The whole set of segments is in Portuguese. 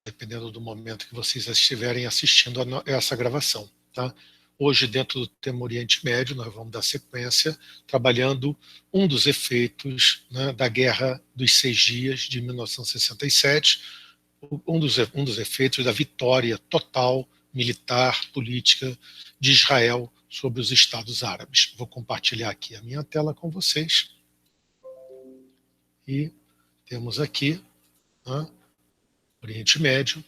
dependendo do momento que vocês estiverem assistindo a essa gravação. Tá? Hoje, dentro do tema Oriente Médio, nós vamos dar sequência, trabalhando um dos efeitos, né, da Guerra dos 6 Dias de 1967, um dos efeitos da vitória total militar, política de Israel sobre os Estados Árabes. Vou compartilhar aqui a minha tela com vocês. E temos aqui, né, Oriente Médio.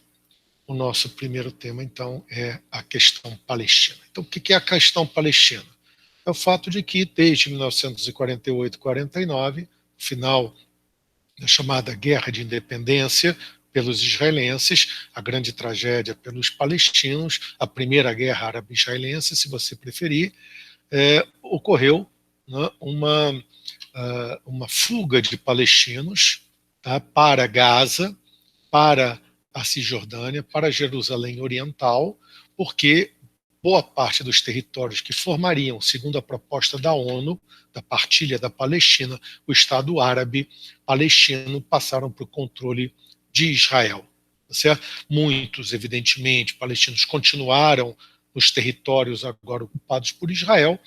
O nosso primeiro tema, então, é a questão palestina. Então, o que é a questão palestina? É o fato de que, desde 1948-49, final da chamada Guerra de Independência pelos israelenses, a grande tragédia pelos palestinos, a primeira guerra árabe-israelense, se você preferir, ocorreu, né, uma fuga de palestinos, tá, para Gaza, para a Cisjordânia, para Jerusalém Oriental, porque boa parte dos territórios que formariam, segundo a proposta da ONU, da partilha da Palestina, o Estado árabe palestino, passaram para o controle de Israel. Certo? Muitos, evidentemente, palestinos continuaram nos territórios agora ocupados por Israel,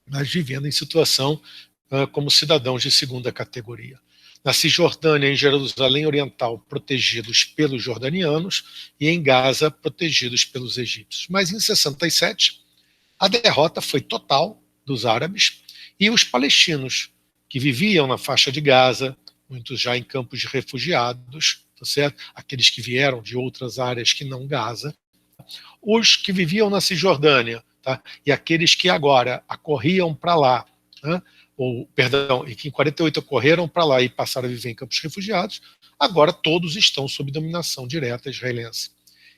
mas vivendo em situação como cidadãos de segunda categoria. Na Cisjordânia, em Jerusalém Oriental, protegidos pelos jordanianos, e em Gaza, protegidos pelos egípcios. Mas em 67, a derrota foi total dos árabes, e os palestinos, que viviam na faixa de Gaza, muitos já em campos de refugiados, tá certo? Aqueles que vieram de outras áreas que não Gaza, os que viviam na Cisjordânia, tá? E aqueles que agora acorriam para lá, né? E que em 48 correram para lá e passaram a viver em campos de refugiados, agora todos estão sob dominação direta israelense.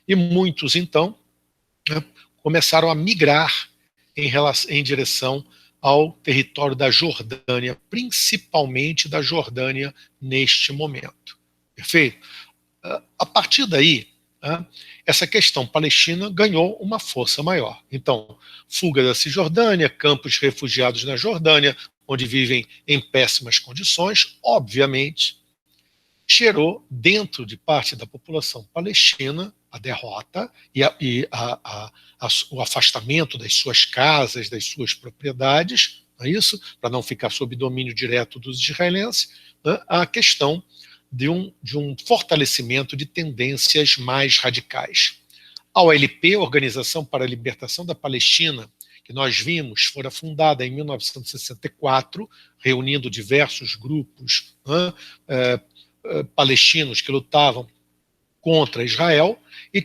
E muitos, então, né, começaram a migrar em direção ao território da Jordânia, principalmente da Jordânia neste momento. Perfeito? A partir daí, essa questão palestina ganhou uma força maior. Então, fuga da Cisjordânia, campos de refugiados na Jordânia, onde vivem em péssimas condições, obviamente, gerou dentro de parte da população palestina a derrota e o afastamento das suas casas, das suas propriedades, não é isso? Para não ficar sob domínio direto dos israelenses, né? A questão de um fortalecimento de tendências mais radicais. A OLP, Organização para a Libertação da Palestina, que nós vimos, fora fundada em 1964, reunindo diversos grupos, né, palestinos que lutavam contra Israel, e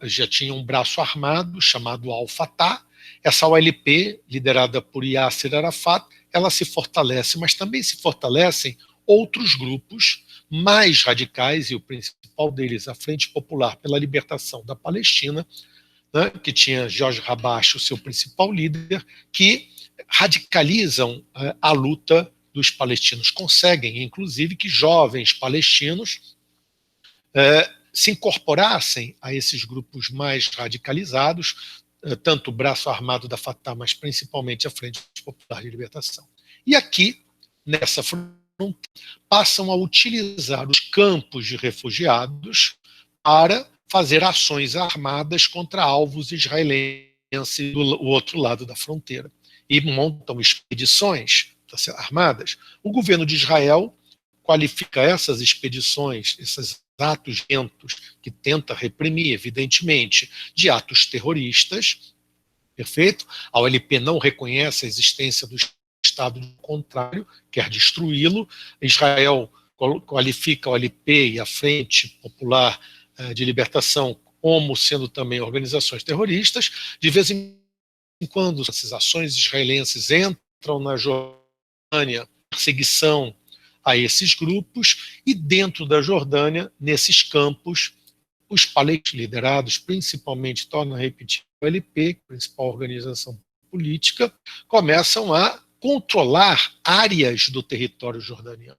já tinha um braço armado chamado Al-Fatah. Essa OLP, liderada por Yasser Arafat, ela se fortalece, mas também se fortalecem outros grupos mais radicais, e o principal deles, a Frente Popular pela Libertação da Palestina, né, que tinha Jorge Habash, o seu principal líder, que radicalizam a luta dos palestinos. Conseguem, inclusive, que jovens palestinos se incorporassem a esses grupos mais radicalizados, tanto o braço armado da Fatah, mas principalmente a Frente Popular de Libertação. E aqui, nessa fronteira, passam a utilizar os campos de refugiados para fazer ações armadas contra alvos israelenses do outro lado da fronteira. E montam expedições armadas. O governo de Israel qualifica essas expedições, esses atos violentos, que tenta reprimir, evidentemente, de atos terroristas. Perfeito? A OLP não reconhece a existência do Estado, do contrário, quer destruí-lo. Israel qualifica a OLP e a Frente Popular de Libertação como sendo também organizações terroristas. De vez em quando, essas ações israelenses entram na Jordânia, perseguição a esses grupos, e dentro da Jordânia, nesses campos, os palestinos liderados principalmente, torno a repetir, a OLP, principal organização política, começam a controlar áreas do território jordaniano.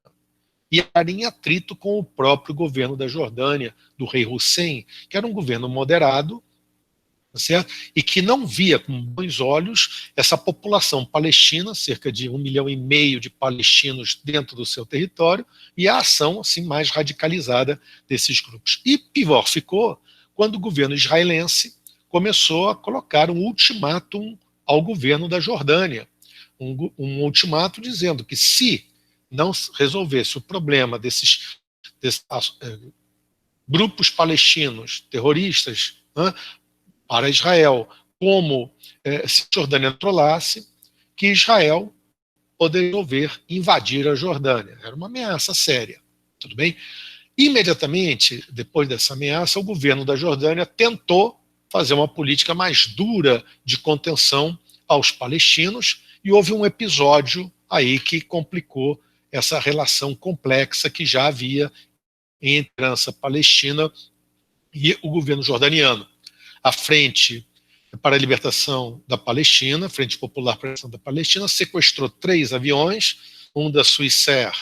E era em atrito com o próprio governo da Jordânia, do rei Hussein, que era um governo moderado, certo? E que não via com bons olhos essa população palestina, cerca de 1,5 milhão de palestinos dentro do seu território, e a ação assim mais radicalizada desses grupos. E pior ficou quando o governo israelense começou a colocar um ultimátum ao governo da Jordânia, um ultimato dizendo que se não resolvesse o problema desses grupos palestinos terroristas, né, para Israel, como se a Jordânia controlasse, que Israel poderia resolver invadir a Jordânia. Era uma ameaça séria, tudo bem? Imediatamente, depois dessa ameaça, o governo da Jordânia tentou fazer uma política mais dura de contenção aos palestinos, e houve um episódio aí que complicou essa relação complexa que já havia entre a liderança palestina e o governo jordaniano. A Frente para a Libertação da Palestina, a Frente Popular para a Libertação da Palestina, sequestrou 3 aviões, um da Swissair,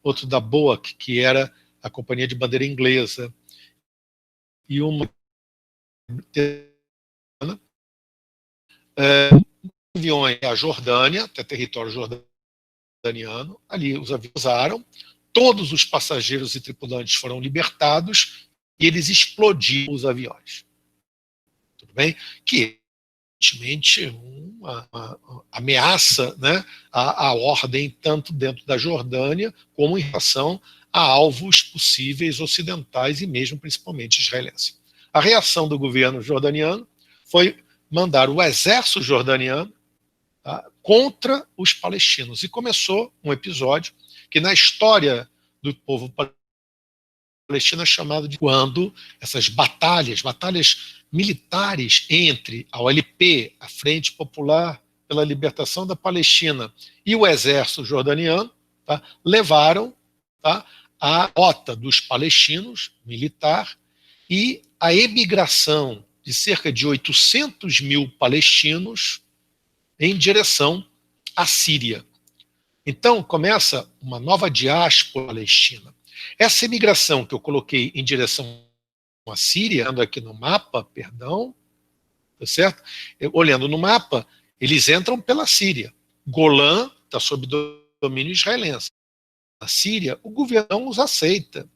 outro da BOAC, que era a companhia de bandeira inglesa, e uma aviões à Jordânia, até território jordaniano. Ali os aviões usaram, todos os passageiros e tripulantes foram libertados e eles explodiram os aviões. Tudo bem? Que evidentemente uma ameaça, né, à ordem tanto dentro da Jordânia como em relação a alvos possíveis ocidentais e mesmo principalmente israelenses. A reação do governo jordaniano foi mandar o exército jordaniano, tá, contra os palestinos. E começou um episódio que na história do povo palestino é chamado de quando essas batalhas militares entre a OLP, a Frente Popular pela Libertação da Palestina, e o exército jordaniano, tá, levaram, tá, a rota dos palestinos militar e a emigração de cerca de 800 mil palestinos em direção à Síria. Então começa uma nova diáspora palestina. Essa imigração que eu coloquei em direção à Síria, ando aqui no mapa, perdão, tá certo? Olhando no mapa, eles entram pela Síria. Golã está sob domínio israelense. Na Síria, o governo não os aceita.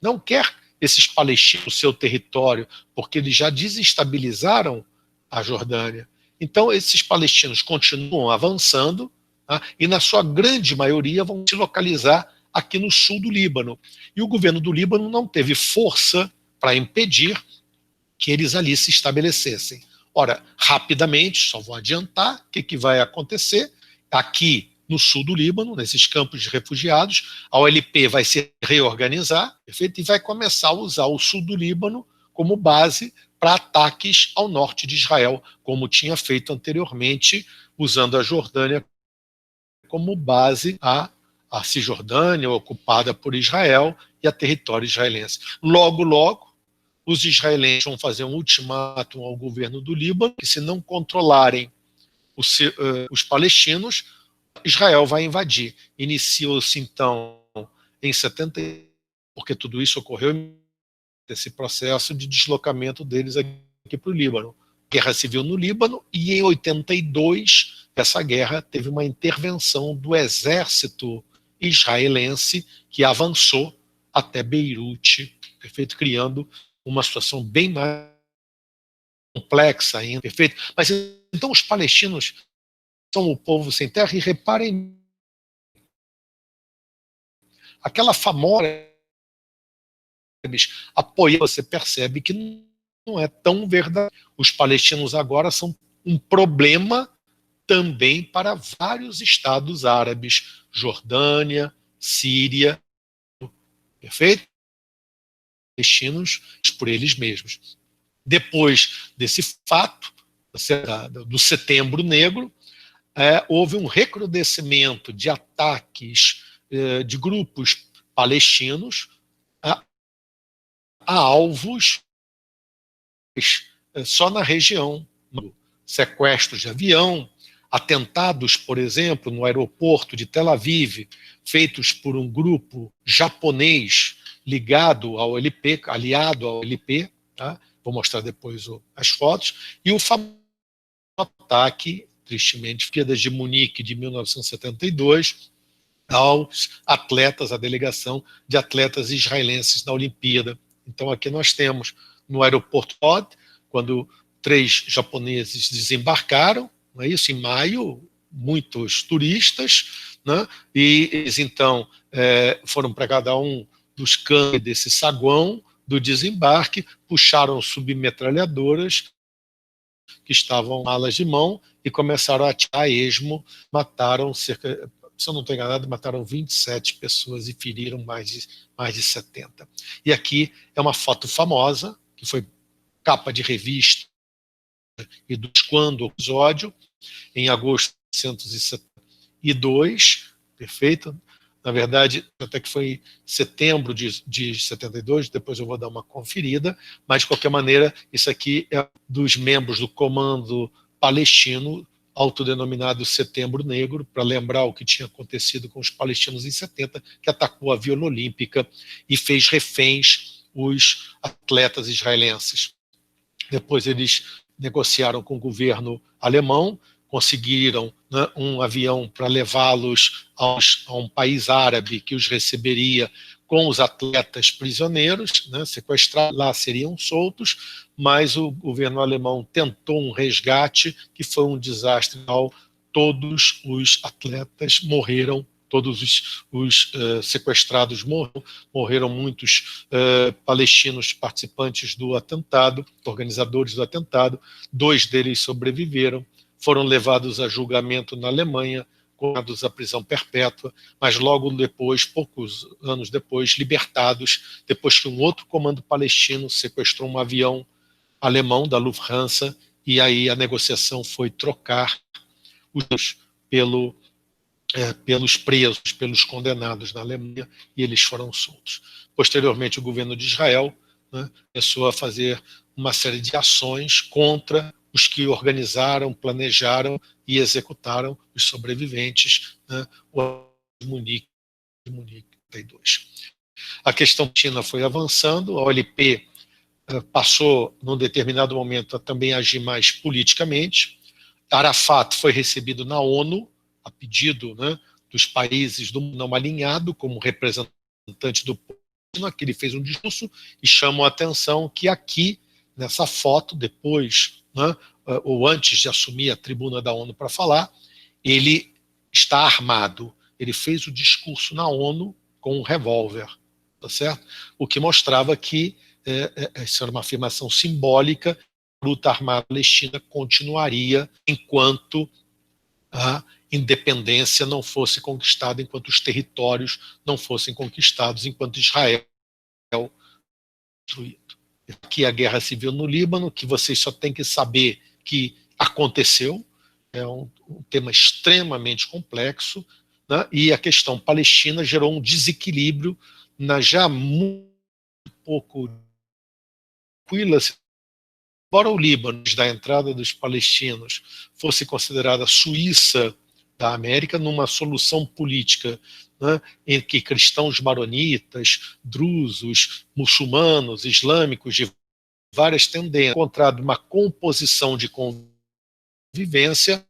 Não quer esses palestinos no seu território, porque eles já desestabilizaram a Jordânia. Então, esses palestinos continuam avançando, tá, e na sua grande maioria vão se localizar aqui no sul do Líbano. E o governo do Líbano não teve força para impedir que eles ali se estabelecessem. Ora, rapidamente, só vou adiantar, o que vai acontecer? Aqui no sul do Líbano, nesses campos de refugiados, a OLP vai se reorganizar, perfeito? E vai começar a usar o sul do Líbano como base para ataques ao norte de Israel, como tinha feito anteriormente, usando a Jordânia como base a Cisjordânia, ocupada por Israel, e a território israelense. Logo, logo, os israelenses vão fazer um ultimátum ao governo do Líbano, que se não controlarem os palestinos, Israel vai invadir. Iniciou-se, então, em 70, porque tudo isso ocorreu esse processo de deslocamento deles aqui para o Líbano. Guerra civil no Líbano, e em 82, essa guerra teve uma intervenção do exército israelense que avançou até Beirute, perfeito, criando uma situação bem mais complexa ainda, perfeito. Mas então os palestinos são o povo sem terra, e reparem, aquela famosa apoio, você percebe que não é tão verdade. Os palestinos agora são um problema também para vários estados árabes, Jordânia, Síria, perfeito? Palestinos por eles mesmos. Depois desse fato, do Setembro Negro, houve um recrudescimento de ataques de grupos palestinos a alvos só na região, sequestros de avião, atentados, por exemplo, no aeroporto de Tel Aviv, feitos por um grupo japonês ligado ao LP, aliado ao LP, tá? vou mostrar depois as fotos, e o famoso ataque, tristemente, Olimpíadas de Munique de 1972, aos atletas, a delegação de atletas israelenses na Olimpíada. Então aqui nós temos no aeroporto Lod, quando 3 japoneses desembarcaram, não é isso, em maio, muitos turistas, né? E eles então foram para cada um dos cantos desse saguão do desembarque, puxaram submetralhadoras que estavam malas de mão e começaram a atirar a esmo, mataram cerca, se eu não estou enganado, mataram 27 pessoas e feriram mais de 70. E aqui é uma foto famosa, que foi capa de revista e dos quando o episódio, em agosto de 1972, perfeito? Na verdade, até que foi setembro de 72, depois eu vou dar uma conferida, mas de qualquer maneira, isso aqui é dos membros do Comando Palestino, autodenominado Setembro Negro, para lembrar o que tinha acontecido com os palestinos em 70, que atacou a Vila Olímpica e fez reféns os atletas israelenses. Depois eles negociaram com o governo alemão, conseguiram, né, um avião para levá-los a um país árabe que os receberia com os atletas prisioneiros, né, sequestrados, lá seriam soltos, mas o governo alemão tentou um resgate que foi um desastre. Todos os atletas morreram, todos os sequestrados morreram muitos palestinos participantes do atentado, organizadores do atentado, 2 deles sobreviveram, foram levados a julgamento na Alemanha, condenados à prisão perpétua, mas logo depois, poucos anos depois, libertados, depois que um outro comando palestino sequestrou um avião alemão da Lufthansa, e aí a negociação foi trocar os pelos presos, pelos condenados na Alemanha, e eles foram soltos. Posteriormente, o governo de Israel, né, começou a fazer uma série de ações contra os que organizaram, planejaram e executaram os sobreviventes, né, o Munique 32. A questão palestina foi avançando, a OLP passou, num determinado momento, a também agir mais politicamente. Arafat foi recebido na ONU, a pedido, né, dos países do mundo não alinhado, como representante do povo, que ele fez um discurso e chamou a atenção que aqui, nessa foto, depois, né, ou antes de assumir a tribuna da ONU para falar, ele está armado. Ele fez o discurso na ONU com um revólver, tá certo? O que mostrava que essa era uma afirmação simbólica, a luta armada palestina continuaria enquanto a independência não fosse conquistada, enquanto os territórios não fossem conquistados, enquanto Israel destruído. Aqui a guerra civil no Líbano, que vocês só têm que saber que aconteceu, é um tema extremamente complexo, né? E a questão palestina gerou um desequilíbrio na já muito pouco tranquila. Embora o Líbano, da entrada dos palestinos, fosse considerada a Suíça da América, numa solução política, né, em que cristãos maronitas, drusos, muçulmanos, islâmicos de várias tendências, encontrado uma composição de convivência,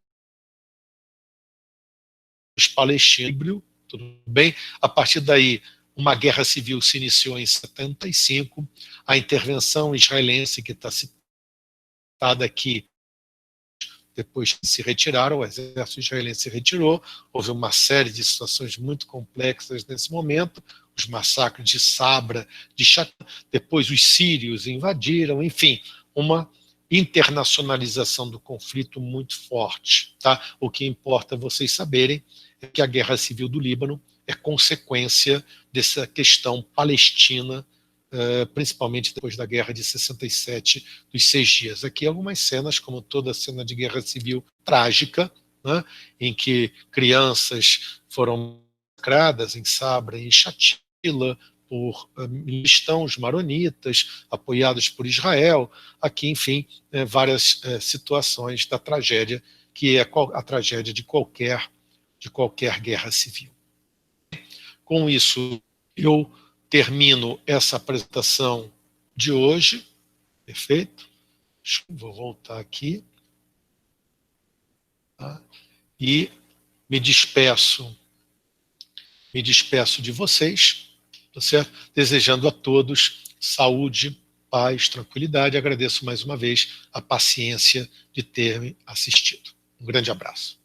os palestinos, tudo bem? A partir daí, uma guerra civil se iniciou em 75, a intervenção israelense, que está citada aqui, depois que se retiraram, o exército israelense se retirou, houve uma série de situações muito complexas nesse momento, os massacres de Sabra, de Shatila, depois os sírios invadiram, enfim, uma internacionalização do conflito muito forte. Tá? O que importa vocês saberem é que a guerra civil do Líbano é consequência dessa questão palestina, principalmente depois da guerra de 67, dos 6 dias. Aqui algumas cenas, como toda cena de guerra civil trágica, né, em que crianças foram massacradas em Sabra e em Shatila por cristãos maronitas, apoiados por Israel. Aqui, enfim, várias situações da tragédia, que é a tragédia de qualquer guerra civil. Com isso, eu termino essa apresentação de hoje, Perfeito? Vou voltar aqui. Tá? E me despeço de vocês, tá certo? Desejando a todos saúde, paz, tranquilidade. Agradeço mais uma vez a paciência de ter me assistido. Um grande abraço.